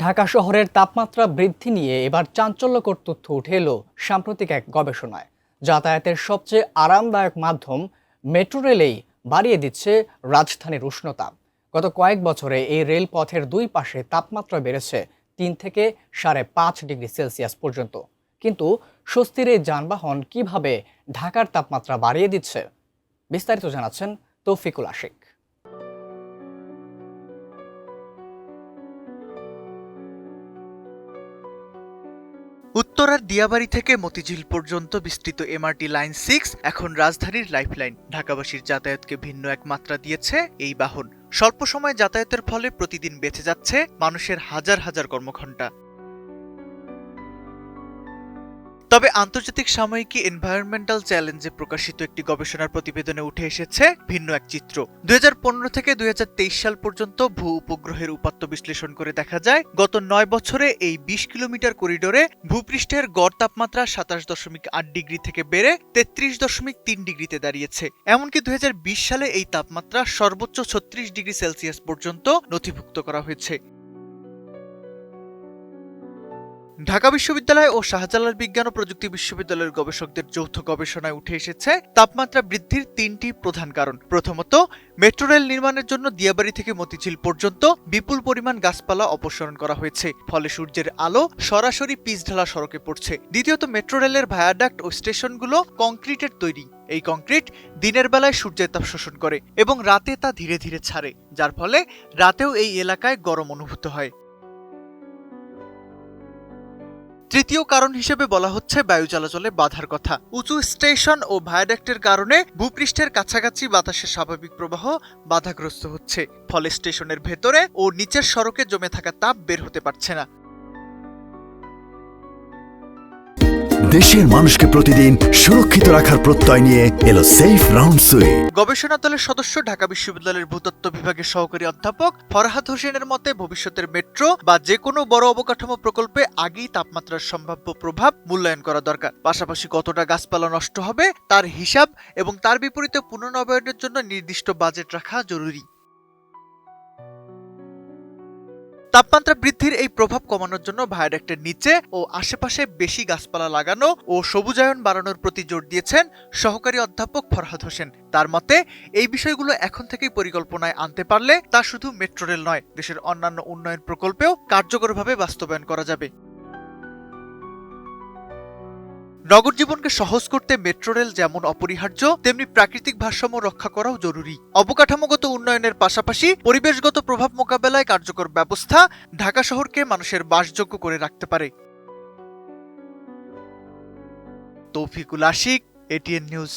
ঢাকা শহরের তাপমাত্রা বৃদ্ধি নিয়ে এবার চাঞ্চল্যকর তথ্য উঠে এলো সাম্প্রতিক এক গবেষণায়। যাতায়াতের সবচেয়ে আরামদায়ক মাধ্যম মেট্রো রেলেই বাড়িয়ে দিচ্ছে রাজধানীর উষ্ণতা। গত কয়েক বছরে এই রেলপথের দুই পাশে তাপমাত্রা বেড়েছে ৩ থেকে ৫.৫ ডিগ্রি সেলসিয়াস পর্যন্ত। কিন্তু স্বস্তির এই যানবাহন কিভাবে ঢাকার তাপমাত্রা বাড়িয়ে দিচ্ছে, বিস্তারিত জানাচ্ছেন তৌফিকুল আশিক। উত্তরার দিয়াবাড়ি থেকে মতিঝিল পর্যন্ত বিস্তৃত এমআরটি লাইন 6 এখন রাজধানীর লাইফলাইন। ঢাকাবাসীর যাতায়াতকে ভিন্ন এক মাত্রা দিয়েছে এই বাহন। স্বল্প সময় যাতায়াতের ফলে প্রতিদিন বেঁচে যাচ্ছে মানুষের হাজার হাজার কর্মঘণ্টা। তবে আন্তর্জাতিক সাময়িকী এনভায়রনমেন্টাল চ্যালেঞ্জে প্রকাশিত একটি গবেষণার প্রতিবেদনে উঠে এসেছে ভিন্ন এক চিত্র। ২০১৫ থেকে ২০২৩ সাল পর্যন্ত ভূ উপগ্রহের উপাত্ত বিশ্লেষণ করে দেখা যায়, গত ৯ বছরে এই ২০ কিলোমিটার করিডোরে ভূপৃষ্ঠের গড় তাপমাত্রা ২৭.৮ ডিগ্রি থেকে বেড়ে ৩৩.৩ ডিগ্রিতে দাঁড়িয়েছে। এমনকি ২০২০ সালে এই তাপমাত্রা সর্বোচ্চ ৩৬ ডিগ্রি সেলসিয়াস পর্যন্ত নথিভুক্ত করা হয়েছে। ঢাকা বিশ্ববিদ্যালয় ও শাহজালাল বিজ্ঞান ও প্রযুক্তি বিশ্ববিদ্যালয়ের গবেষকদের যৌথ গবেষণায় উঠে এসেছে তাপমাত্রা বৃদ্ধির ৩টি প্রধান কারণ। প্রথমত, মেট্রো রেল নির্মাণের জন্য দিয়াবাড়ি থেকে মতিঝিল পর্যন্ত বিপুল পরিমাণ গাছপালা অপসারণ করা হয়েছে, ফলে সূর্যের আলো সরাসরি পিচঢালা সড়কে পড়ছে। দ্বিতীয়ত, মেট্রো রেলের ভায়াডাক্ট ও স্টেশনগুলো কংক্রিটের তৈরি। এই কংক্রিট দিনের বেলায় সূর্যের তাপ শোষণ করে এবং রাতে তা ধীরে ধীরে ছাড়ে, যার ফলে রাতেও এই এলাকায় গরম অনুভূত হয়। তৃতীয় কারণ হিসেবে বলা হচ্ছে বায়ু চলাচলে বাধার কথা। উঁচু স্টেশন ও ভায়াডাক্টের কারণে ভূপৃষ্ঠের কাছাকাছি বাতাসের স্বাভাবিক প্রবাহ বাধাগ্রস্ত হচ্ছে, ফলে স্টেশনের ভেতরে ও নিচের সড়কে জমে থাকা তাপ বের হতে পারছে না। দেশের মানুষকে প্রতিদিন সুরক্ষিত রাখার প্রত্যয় নিয়ে এলো সেফ রাউন্ড সুই। গবেষণা দলের সদস্য ঢাকা বিশ্ববিদ্যালয়ের ভূতত্ত্ব বিভাগের সহকারী অধ্যাপক ফরহাদ হোসেনের মতে, ভবিষ্যতের মেট্রো বা যে কোনো বড় অবকাঠামো প্রকল্পে আগেই তাপমাত্রার সম্ভাব্য প্রভাব মূল্যায়ন করা দরকার। পাশাপাশি কতটা গাছপালা নষ্ট হবে তার হিসাব এবং তার বিপরীতে পুনর্নবায়নের জন্য নির্দিষ্ট বাজেট রাখা জরুরি। তাপমাত্রা বৃদ্ধির এই প্রভাব কমানোর জন্য ভায়াডাক্টের নিচে ও আশেপাশে বেশি গাছপালা লাগানো ও সবুজায়ন বাড়ানোর প্রতি জোর দিয়েছেন সহকারী অধ্যাপক ফরহাদ হোসেন। তার মতে, এই বিষয়গুলো এখন থেকেই পরিকল্পনায় আনতে পারলে তা শুধু মেট্রো রেল নয়, দেশের অন্যান্য উন্নয়ন প্রকল্পেও কার্যকরভাবে বাস্তবায়ন করা যাবে। নগর জীবনকে সহজ করতে মেট্রো রেল যেমন অপরিহার্য, তেমনি প্রাকৃতিক ভারসাম্য রক্ষা করাও জরুরি। অবকাঠামোগত উন্নয়নের পাশাপাশি পরিবেশগত প্রভাব মোকাবেলায় কার্যকর ব্যবস্থা ঢাকা শহরকে মানুষের বাসযোগ্য করে রাখতে পারে। Taufiqul Ashik, ATN news.